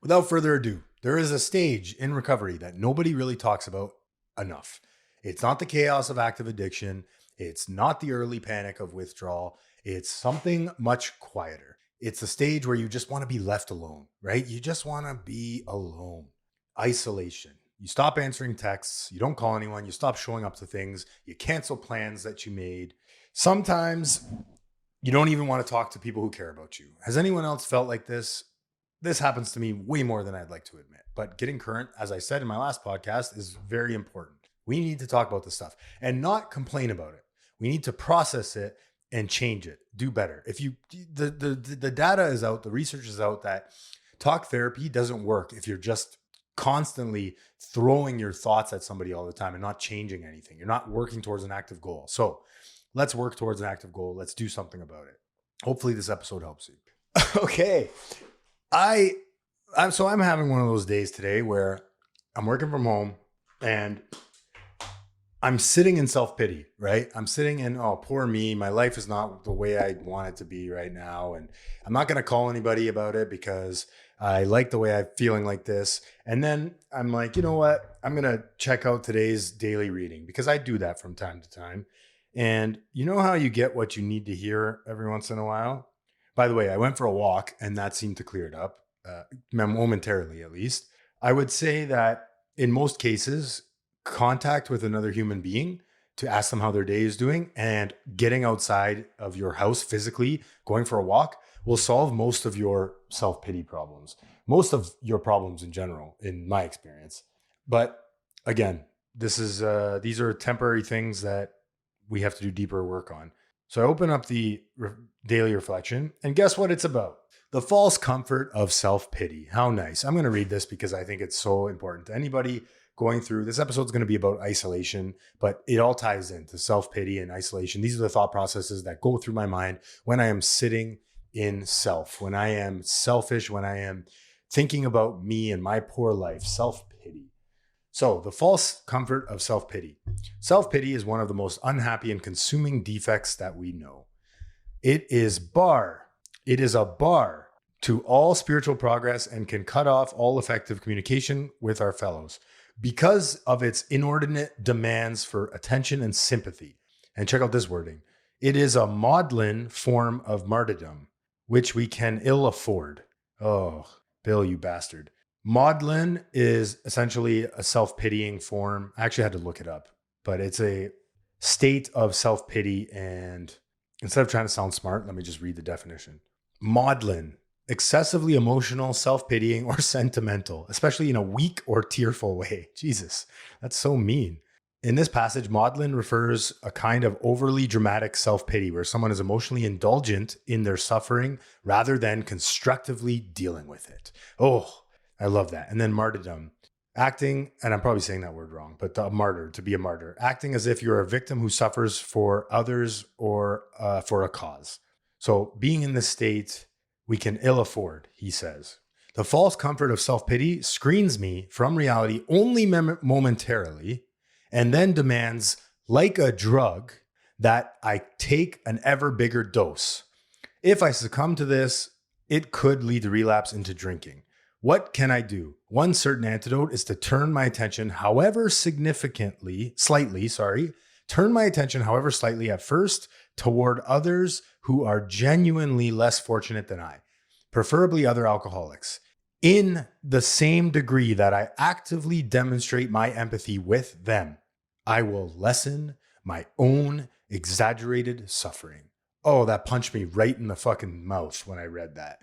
Without further ado, there is a stage in recovery that nobody really talks about enough. It's not the chaos of active addiction. It's not the early panic of withdrawal. It's something much quieter. It's a stage where you just want to be left alone, right? You just want to be alone. Isolation. You stop answering texts. You don't call anyone. You stop showing up to things. You cancel plans that you made. Sometimes you don't even want to talk to people who care about you. Has anyone else felt like this? This happens to me way more than I'd like to admit. But getting current, as I said in my last podcast, is very important. We need to talk about this stuff and not complain about it. We need to process it and change it, do better. If you, the data is out, the research is out that talk therapy doesn't work if you're just constantly throwing your thoughts at somebody all the time and not changing anything. You're not working towards an active goal. So let's work towards an active goal. Let's do something about it. Hopefully this episode helps you. Okay. I'm having one of those days today where I'm working from home and I'm sitting in self-pity, right? I'm sitting in, oh, poor me. My life is not the way I want it to be right now. And I'm not going to call anybody about it because I like the way I'm feeling like this. And then I'm like, you know what? I'm going to check out today's daily reading because I do that from time to time. And you know how you get what you need to hear every once in a while? By the way, I went for a walk and that seemed to clear it up, momentarily at least. I would say that in most cases, contact with another human being to ask them how their day is doing and getting outside of your house physically, going for a walk, will solve most of your self-pity problems, most of your problems in general, in my experience. But again, these are temporary things that we have to do deeper work on. So I open up the daily reflection and guess what it's about? The false comfort of self-pity. How nice. I'm going to read this because I think it's so important to anybody going through. This episode is going to be about isolation, but it all ties into self-pity and isolation. These are the thought processes that go through my mind when I am sitting in self, when I am selfish, when I am thinking about me and my poor life, self-pity. So the false comfort of self-pity. Self-pity is one of the most unhappy and consuming defects that we know. It is a bar to all spiritual progress and can cut off all effective communication with our fellows because of its inordinate demands for attention and sympathy. And check out this wording. It is a maudlin form of martyrdom, which we can ill afford. Oh, Bill, you bastard. Maudlin is essentially a self-pitying form. I actually had to look it up, but it's a state of self-pity. And instead of trying to sound smart, let me just read the definition. Maudlin, excessively emotional, self-pitying, or sentimental, especially in a weak or tearful way. Jesus, that's so mean. In this passage, maudlin refers a kind of overly dramatic self-pity where someone is emotionally indulgent in their suffering rather than constructively dealing with it. Oh, I love that. And then martyrdom, acting, and I'm probably saying that word wrong, but a martyr, to be a martyr, acting as if you're a victim who suffers for others or for a cause. So being in this state, we can ill afford, he says. The false comfort of self-pity screens me from reality only momentarily and then demands, like a drug, that I take an ever bigger dose. If I succumb to this, it could lead to relapse into drinking. What can I do? One certain antidote is to turn my attention, turn my attention, however slightly at first, toward others who are genuinely less fortunate than I, preferably other alcoholics, in the same degree that I actively demonstrate my empathy with them. I will lessen my own exaggerated suffering. Oh, that punched me right in the fucking mouth when I read that.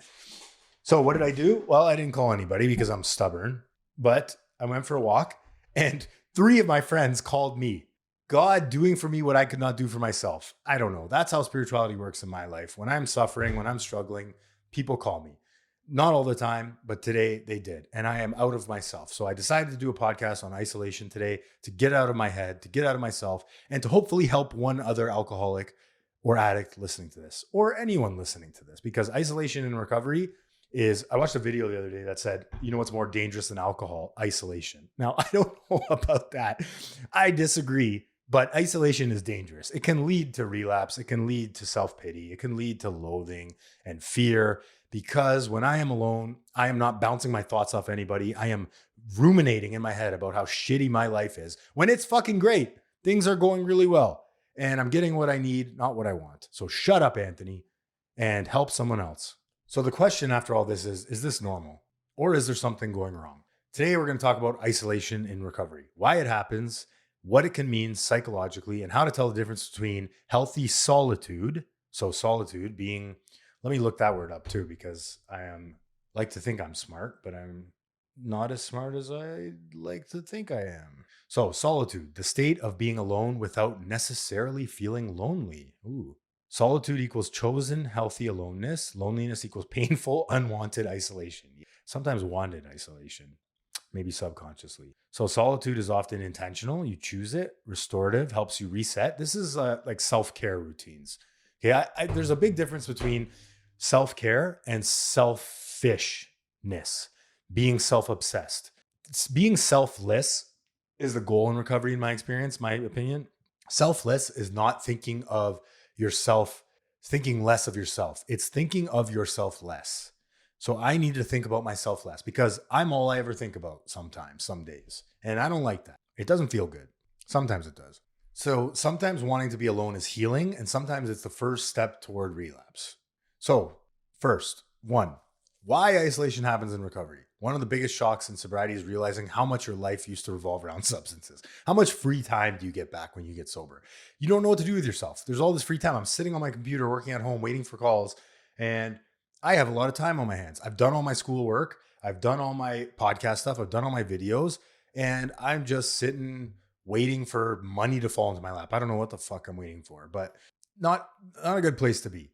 So what did I do? Well, I didn't call anybody because I'm stubborn, but I went for a walk and 3 of my friends called me. God doing for me what I could not do for myself. I don't know. That's how spirituality works in my life. When I'm suffering, when I'm struggling, people call me. Not all the time, but today they did. And I am out of myself. So I decided to do a podcast on isolation today to get out of my head, to get out of myself, and to hopefully help one other alcoholic or addict listening to this, or anyone listening to this, because isolation and recovery I watched a video the other day that said, you know what's more dangerous than alcohol? Isolation. Now, I don't know about that. I disagree, but isolation is dangerous. It can lead to relapse. It can lead to self-pity. It can lead to loathing and fear, because when I am alone, I am not bouncing my thoughts off anybody. I am ruminating in my head about how shitty my life is when it's fucking great. Things are going really well and I'm getting what I need, not what I want. So shut up, Anthony, and help someone else. So the question after all this is this normal or is there something going wrong? Today, we're going to talk about isolation in recovery, why it happens, what it can mean psychologically, and how to tell the difference between healthy solitude. So solitude being, let me look that word up too, because I am like to think I'm smart, but I'm not as smart as I like to think I am. So solitude, the state of being alone without necessarily feeling lonely. Ooh. Solitude equals chosen, healthy aloneness. Loneliness equals painful, unwanted isolation. Sometimes wanted isolation, maybe subconsciously. So solitude is often intentional. You choose it. Restorative helps you reset. This is like self-care routines. Okay, there's a big difference between self-care and selfishness, being self-obsessed. Being selfless is the goal in recovery, in my experience, my opinion. Selfless is not thinking of yourself, thinking less of yourself. It's thinking of yourself less. So I need to think about myself less because I'm all I ever think about sometimes, some days. And I don't like that. It doesn't feel good. Sometimes it does. So sometimes wanting to be alone is healing, and sometimes it's the first step toward relapse. So, first, one, why isolation happens in recovery. One of the biggest shocks in sobriety is realizing how much your life used to revolve around substances. How much free time do you get back when you get sober? You don't know what to do with yourself. There's all this free time. I'm sitting on my computer, working at home, waiting for calls, and I have a lot of time on my hands. I've done all my schoolwork. I've done all my podcast stuff. I've done all my videos, and I'm just sitting waiting for money to fall into my lap. I don't know what the fuck I'm waiting for, but not a good place to be.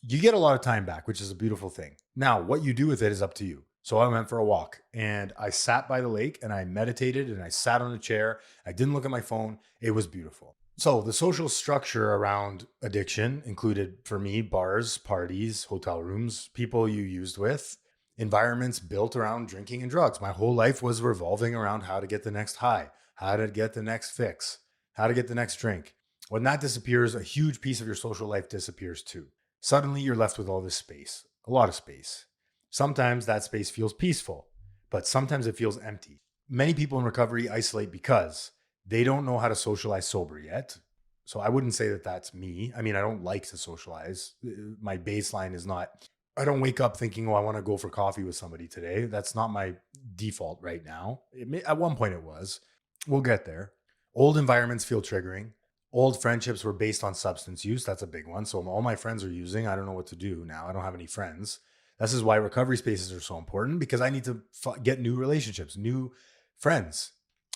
You get a lot of time back, which is a beautiful thing. Now, what you do with it is up to you. So I went for a walk and I sat by the lake and I meditated and I sat on a chair. I didn't look at my phone. It was beautiful. So the social structure around addiction included, for me, bars, parties, hotel rooms, people you used with, environments built around drinking and drugs. My whole life was revolving around how to get the next high, how to get the next fix, how to get the next drink. When that disappears, a huge piece of your social life disappears too. Suddenly you're left with all this space, a lot of space. Sometimes that space feels peaceful, but sometimes it feels empty. Many people in recovery isolate because they don't know how to socialize sober yet. So I wouldn't say that that's me. I mean, I don't like to socialize. My baseline is not, I don't wake up thinking, oh, I want to go for coffee with somebody today. That's not my default right now. At one point it was. We'll get there. Old environments feel triggering. Old friendships were based on substance use. That's a big one. So all my friends are using. I don't know what to do now. I don't have any friends. This is why recovery spaces are so important, because I need to get new relationships, new friends,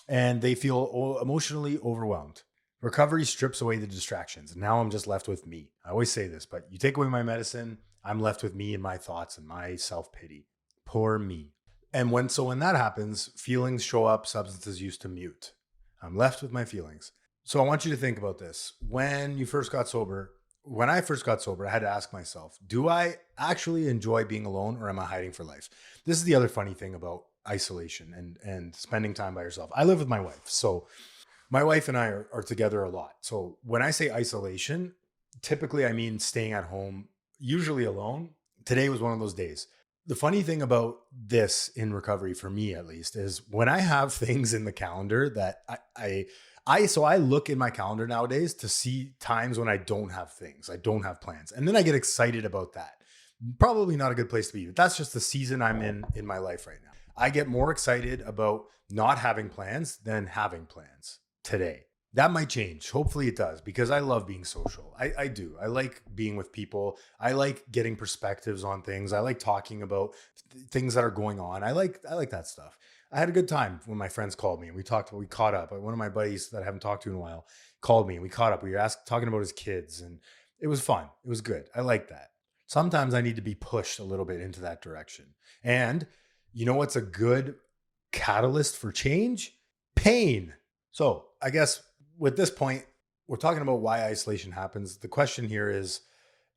and they feel emotionally overwhelmed. Recovery strips away the distractions. And now I'm just left with me. I always say this, but you take away my medicine, I'm left with me and my thoughts and my self-pity. Poor me. And when that happens, feelings show up, substances used to mute. I'm left with my feelings. So I want you to think about this. When I first got sober, I had to ask myself, do I actually enjoy being alone or am I hiding for life? This is the other funny thing about isolation and spending time by yourself. I live with my wife. So my wife and I are together a lot. So when I say isolation, typically I mean staying at home, usually alone. Today was one of those days. The funny thing about this in recovery, for me at least, is when I have things in the calendar that I look in my calendar nowadays to see times when I don't have things, I don't have plans. And then I get excited about that. Probably not a good place to be, but that's just the season I'm in my life right now. I get more excited about not having plans than having plans today. That might change. Hopefully it does, because I love being social. I do. I like being with people. I like getting perspectives on things. I like talking about things that are going on. I like that stuff. I had a good time when my friends called me and we caught up. One of my buddies that I haven't talked to in a while called me and we caught up. We were talking about his kids and it was fun. It was good. I like that. Sometimes I need to be pushed a little bit into that direction. And you know what's a good catalyst for change? Pain. So I guess with this point, we're talking about why isolation happens. The question here is,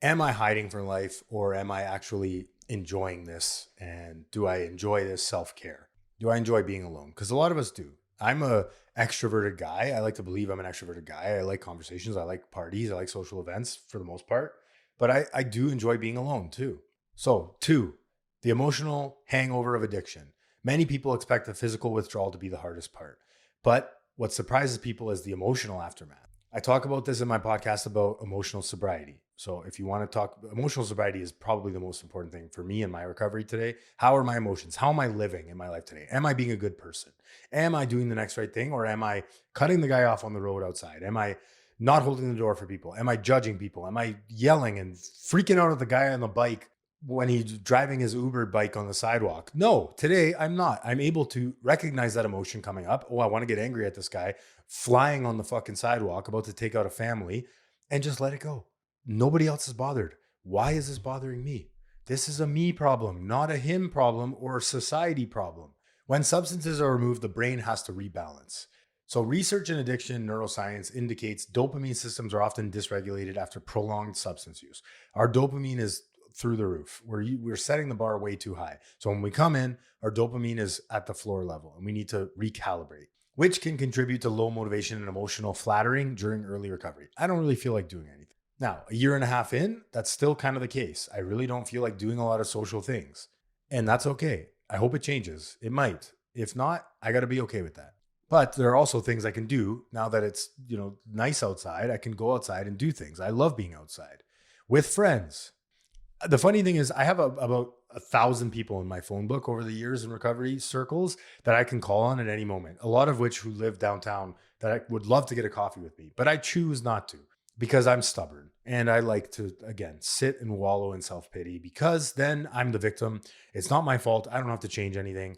am I hiding from life or am I actually enjoying this? And do I enjoy this self-care? Do I enjoy being alone? Because a lot of us do. I'm a extroverted guy. I like to believe I'm an extroverted guy. I like conversations. I like parties. I like social events for the most part. But I do enjoy being alone too. So, 2, the emotional hangover of addiction. Many people expect the physical withdrawal to be the hardest part, but what surprises people is the emotional aftermath. I talk about this in my podcast about emotional sobriety. So, if you want to talk, emotional sobriety is probably the most important thing for me in my recovery today. How are my emotions? How am I living in my life today? Am I being a good person? Am I doing the next right thing? Or am I cutting the guy off on the road outside? Am I not holding the door for people? Am I judging people? Am I yelling and freaking out at the guy on the bike when he's driving his Uber bike on the sidewalk? No, today I'm not. I'm able to recognize that emotion coming up. Oh, I want to get angry at this guy flying on the fucking sidewalk, about to take out a family, and just let it go. Nobody else is bothered. Why is this bothering me? This is a me problem, not a him problem or a society problem. When substances are removed, the brain has to rebalance. So, research in addiction neuroscience indicates dopamine systems are often dysregulated after prolonged substance use. Our dopamine is through the roof. We're setting the bar way too high. So, when we come in, our dopamine is at the floor level and we need to recalibrate, which can contribute to low motivation and emotional flattering during early recovery. I don't really feel like doing anything. Now, a year and a half in, that's still kind of the case. I really don't feel like doing a lot of social things. And that's okay. I hope it changes. It might. If not, I got to be okay with that. But there are also things I can do now that it's, nice outside. I can go outside and do things. I love being outside with friends. The funny thing is I have about 1,000 people in my phone book over the years in recovery circles that I can call on at any moment, a lot of which who live downtown that I would love to get a coffee with me, but I choose not to because I'm stubborn and I like to, again, sit and wallow in self-pity because then I'm the victim. It's not my fault. I don't have to change anything.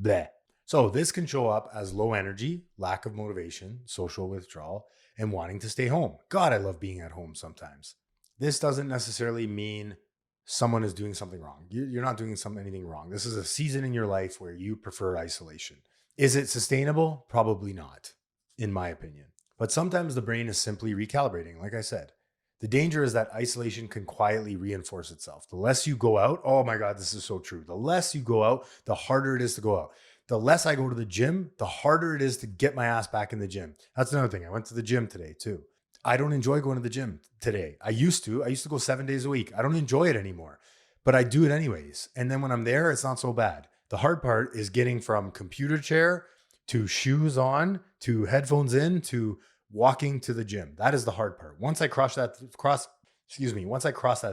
Bleh. So this can show up as low energy, lack of motivation, social withdrawal, and wanting to stay home. God, I love being at home sometimes. This doesn't necessarily mean someone is doing something wrong. You're not doing anything wrong. This is a season in your life where you prefer isolation. Is it sustainable? Probably not, in my opinion. But sometimes the brain is simply recalibrating, like I said. The danger is that isolation can quietly reinforce itself. The less you go out, oh my God, this is so true. The less you go out, the harder it is to go out. The less I go to the gym, the harder it is to get my ass back in the gym. That's another thing. I went to the gym today too. I don't enjoy going to the gym today. I used to go 7 days a week. I don't enjoy it anymore, but I do it anyways. And then when I'm there, it's not so bad. The hard part is getting from computer chair to shoes on to headphones in to walking to the gym. That is the hard part. Once I cross that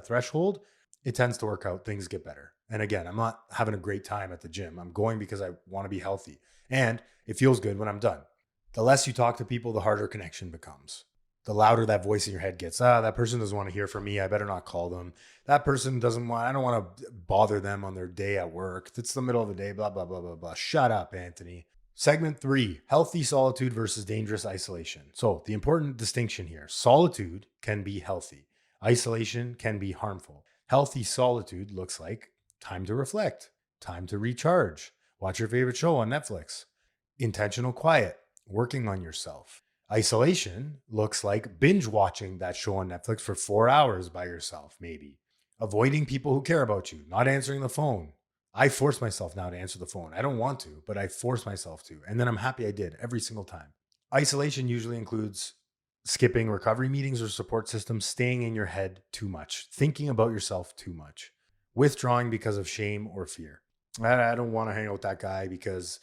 threshold, it tends to work out. Things get better. And again, I'm not having a great time at the gym. I'm going because I want to be healthy. And it feels good when I'm done. The less you talk to people, the harder connection becomes. The louder that voice in your head gets. That person doesn't want to hear from me. I better not call them. That person I don't want to bother them on their day at work. It's the middle of the day, blah, blah, blah, blah, blah. Shut up, Anthony. Segment 3, healthy solitude versus dangerous isolation. So the important distinction here, solitude can be healthy. Isolation can be harmful. Healthy solitude looks like time to reflect, time to recharge, watch your favorite show on Netflix, intentional quiet, working on yourself. Isolation looks like binge watching that show on Netflix for 4 hours by yourself, maybe. Avoiding people who care about you, not answering the phone. I force myself now to answer the phone. I don't want to, but I force myself to. And then I'm happy I did every single time. Isolation usually includes skipping recovery meetings or support systems, staying in your head too much, thinking about yourself too much, withdrawing because of shame or fear. I don't want to hang out with that guy because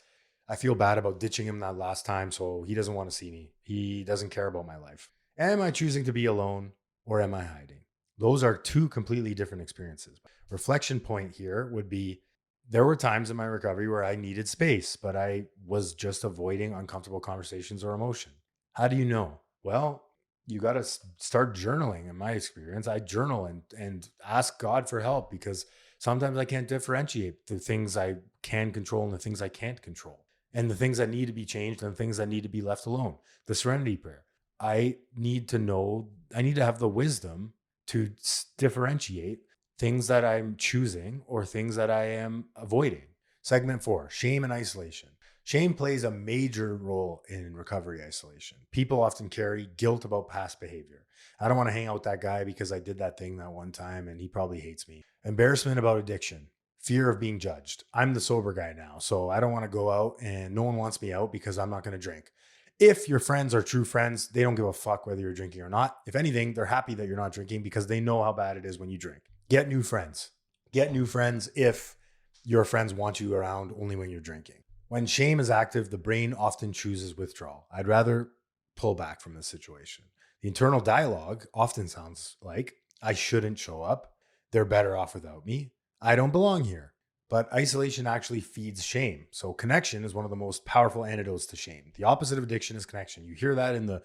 I feel bad about ditching him that last time, so he doesn't want to see me. He doesn't care about my life. Am I choosing to be alone or am I hiding? Those are two completely different experiences. Reflection point here would be there were times in my recovery where I needed space, but I was just avoiding uncomfortable conversations or emotion. How do you know? Well, you got to start journaling. In my experience, I journal and ask God for help because sometimes I can't differentiate the things I can control and the things I can't control, and the things that need to be changed and the things that need to be left alone. The serenity prayer. I need to have the wisdom to differentiate things that I'm choosing or things that I am avoiding. Segment 4, shame and isolation. Shame plays a major role in recovery isolation. People often carry guilt about past behavior. I don't want to hang out with that guy because I did that thing that one time and he probably hates me. Embarrassment about addiction. Fear of being judged. I'm the sober guy now, so I don't want to go out and no one wants me out because I'm not going to drink. If your friends are true friends, they don't give a fuck whether you're drinking or not. If anything, they're happy that you're not drinking because they know how bad it is when you drink. Get new friends. Get new friends if your friends want you around only when you're drinking. When shame is active, the brain often chooses withdrawal. I'd rather pull back from this situation. The internal dialogue often sounds like, I shouldn't show up. They're better off without me. I don't belong here. But isolation actually feeds shame. So connection is one of the most powerful antidotes to shame. The opposite of addiction is connection. You hear that in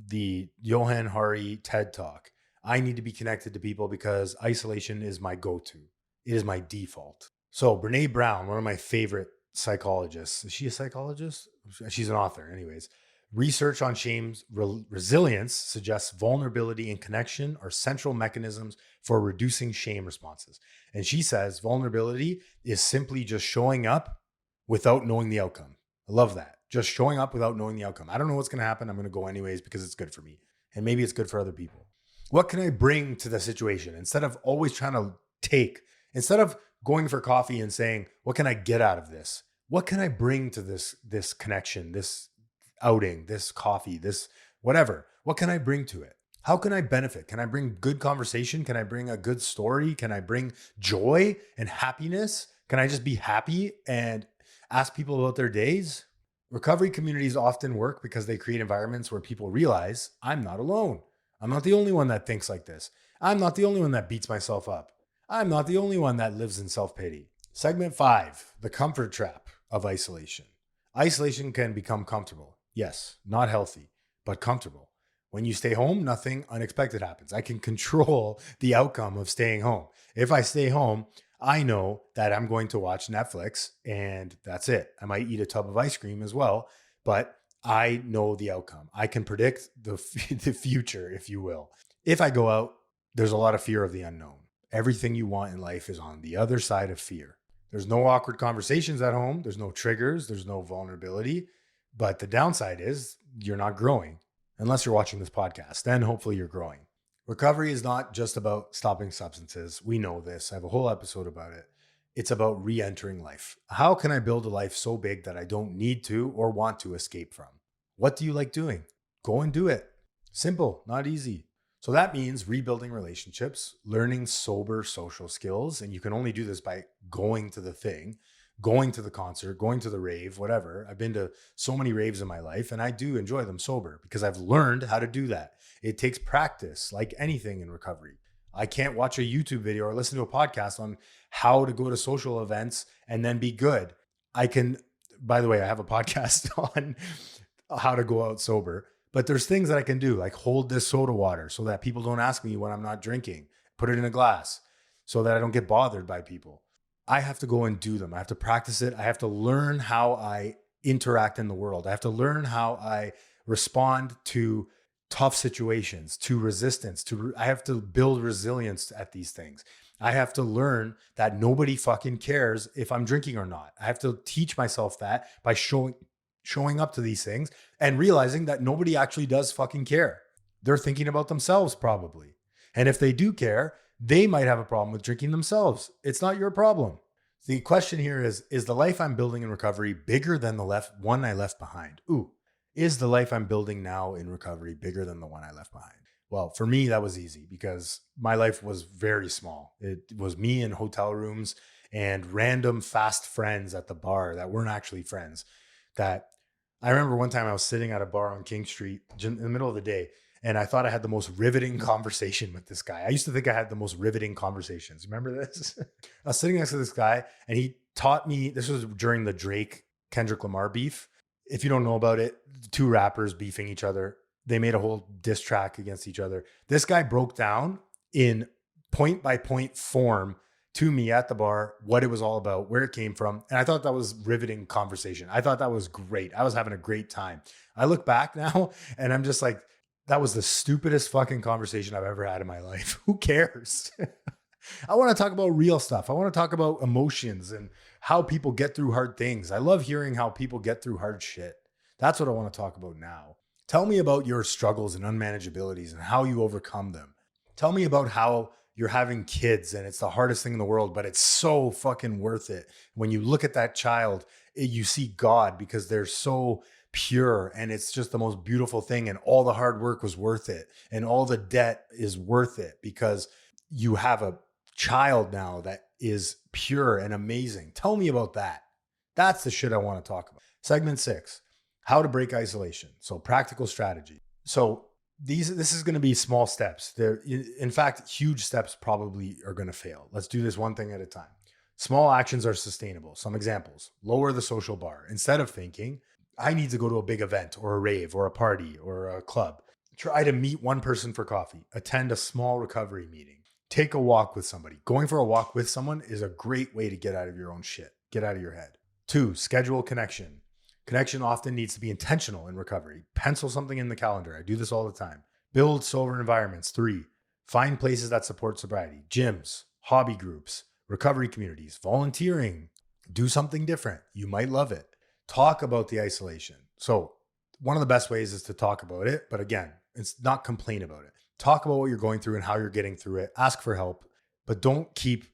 the Johan Hari TED Talk. I need to be connected to people because isolation is my go-to. It is my default. So Brene Brown, one of my favorite psychologists, is she a psychologist? She's an author anyways. Research on shame's resilience suggests vulnerability and connection are central mechanisms for reducing shame responses. And she says vulnerability is simply just showing up without knowing the outcome. I love that. Just showing up without knowing the outcome. I don't know what's going to happen. I'm going to go anyways because it's good for me. And maybe it's good for other people. What can I bring to the situation instead of always trying to instead of going for coffee and saying, what can I get out of this? What can I bring to this connection, this outing, this coffee, this whatever? What can I bring to it? How can I benefit? Can I bring good conversation? Can I bring a good story? Can I bring joy and happiness? Can I just be happy and ask people about their days? Recovery communities often work because they create environments where people realize I'm not alone. I'm not the only one that thinks like this. I'm not the only one that beats myself up. I'm not the only one that lives in self-pity. Segment 5, the comfort trap of isolation. Isolation can become comfortable. Yes, not healthy, but comfortable. When you stay home, nothing unexpected happens. I can control the outcome of staying home. If I stay home, I know that I'm going to watch Netflix and that's it. I might eat a tub of ice cream as well, but I know the outcome. I can predict the future, if you will. If I go out, there's a lot of fear of the unknown. Everything you want in life is on the other side of fear. There's no awkward conversations at home. There's no triggers. There's no vulnerability. But the downside is you're not growing unless you're watching this podcast. Then hopefully you're growing. Recovery is not just about stopping substances. We know this. I have a whole episode about it. It's about re-entering life. How can I build a life so big that I don't need to or want to escape from? What do you like doing? Go and do it. Simple, not easy. So that means rebuilding relationships, learning sober social skills. And you can only do this by going to the thing, going to the concert, going to the rave, whatever. I've been to so many raves in my life and I do enjoy them sober because I've learned how to do that. It takes practice like anything in recovery. I can't watch a YouTube video or listen to a podcast on how to go to social events and then be good. I can, by the way, I have a podcast on how to go out sober, but there's things that I can do, like hold this soda water so that people don't ask me when I'm not drinking, put it in a glass so that I don't get bothered by people. I have to go and do them. I have to practice it. I have to learn how I interact in the world. I have to learn how I respond to tough situations, to resistance, I have to build resilience at these things. I have to learn that nobody fucking cares if I'm drinking or not. I have to teach myself that by showing up to these things and realizing that nobody actually does fucking care. They're thinking about themselves probably. And if they do care, they might have a problem with drinking themselves. It's not your problem. The question here is the life I'm building in recovery bigger than the one I left behind? Is the life I'm building now in recovery bigger than the one I left behind? Well, for me, that was easy because my life was very small. It was me in hotel rooms and random fast friends at the bar that weren't actually friends. That I remember one time I was sitting at a bar on King Street in the middle of the day, and I thought I had the most riveting conversation with this guy. I used to think I had the most riveting conversations. Remember this? I was sitting next to this guy, and he taught me, this was during the Drake Kendrick Lamar beef. If you don't know about it, two rappers beefing each other. They made a whole diss track against each other. This guy broke down in point by point form to me at the bar what it was all about, where it came from. And I thought that was riveting conversation. I thought that was great. I was having a great time. I look back now and I'm just like, that was the stupidest fucking conversation I've ever had in my life. Who cares? I want to talk about real stuff. I want to talk about emotions and how people get through hard things. I love hearing how people get through hard shit. That's what I want to talk about now. Tell me about your struggles and unmanageabilities and how you overcome them. Tell me about how you're having kids and it's the hardest thing in the world, but it's so fucking worth it. When you look at that child, you see God because they're so pure and it's just the most beautiful thing. And all the hard work was worth it. And all the debt is worth it because you have a child now that is pure and amazing. Tell me about that. That's the shit I want to talk about. Segment 6, how to break isolation. So practical strategy. So this is going to be small steps. There, in fact, huge steps probably are going to fail. Let's do this one thing at a time. Small actions are sustainable. Some examples: lower the social bar. Instead of thinking, I need to go to a big event or a rave or a party or a club, try to meet one person for coffee, attend a small recovery meeting, take a walk with somebody. Going for a walk with someone is a great way to get out of your own shit, get out of your head. 2, schedule connection. Connection often needs to be intentional in recovery. Pencil something in the calendar. I do this all the time. Build sober environments. 3, find places that support sobriety: gyms, hobby groups, recovery communities, volunteering. Do something different. You might love it. Talk about the isolation. So one of the best ways is to talk about it. But again, it's not complain about it. Talk about what you're going through and how you're getting through it. Ask for help, but don't keep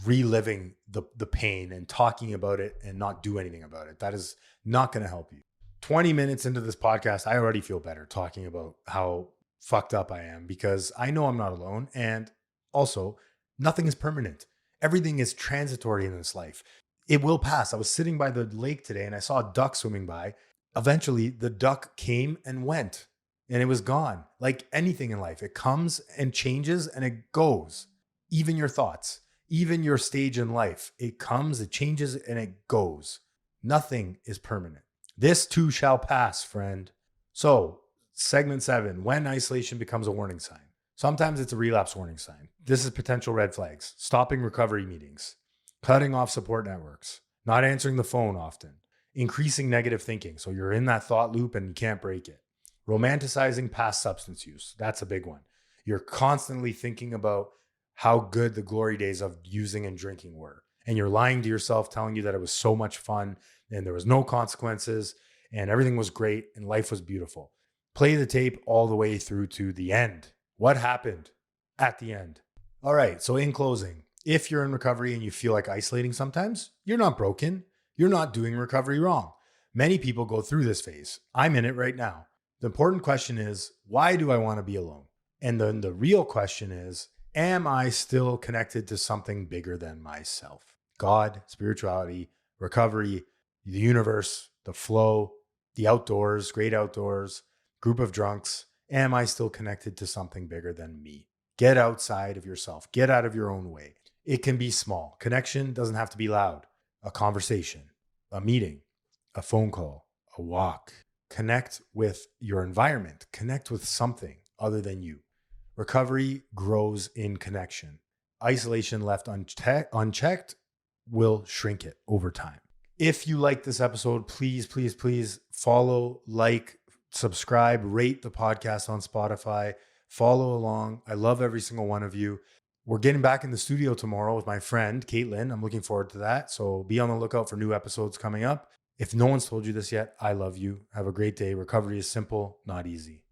reliving the pain and talking about it and not do anything about it. That is not going to help you. 20 minutes into this podcast, I already feel better talking about how fucked up I am, because I know I'm not alone. And also, nothing is permanent. Everything is transitory in this life. It will pass. I was sitting by the lake today and I saw a duck swimming by. Eventually, the duck came and went and it was gone. Like anything in life, it comes and changes and it goes. Even your thoughts, even your stage in life, it comes, it changes, and it goes. Nothing is permanent. This too shall pass, friend. So, segment 7, when isolation becomes a warning sign. Sometimes it's a relapse warning sign. This is potential red flags: stopping recovery meetings, cutting off support networks, not answering the phone often, increasing negative thinking. So you're in that thought loop and you can't break it. Romanticizing past substance use. That's a big one. You're constantly thinking about how good the glory days of using and drinking were. And you're lying to yourself, telling you that it was so much fun and there was no consequences and everything was great and life was beautiful. Play the tape all the way through to the end. What happened at the end? All right. So in closing, if you're in recovery and you feel like isolating sometimes, you're not broken. You're not doing recovery wrong. Many people go through this phase. I'm in it right now. The important question is, why do I want to be alone? And then the real question is, am I still connected to something bigger than myself? God, spirituality, recovery, the universe, the flow, the outdoors, great outdoors, group of drunks. Am I still connected to something bigger than me? Get outside of yourself. Get out of your own way. It can be small. Connection doesn't have to be loud. A conversation, a meeting, a phone call, a walk. Connect with your environment. Connect with something other than you. Recovery grows in connection. Isolation left unchecked will shrink it over time. If you like this episode, please, please, please follow, like, subscribe, rate the podcast on Spotify, follow along. I love every single one of you. We're getting back in the studio tomorrow with my friend, Caitlin. I'm looking forward to that. So be on the lookout for new episodes coming up. If no one's told you this yet, I love you. Have a great day. Recovery is simple, not easy.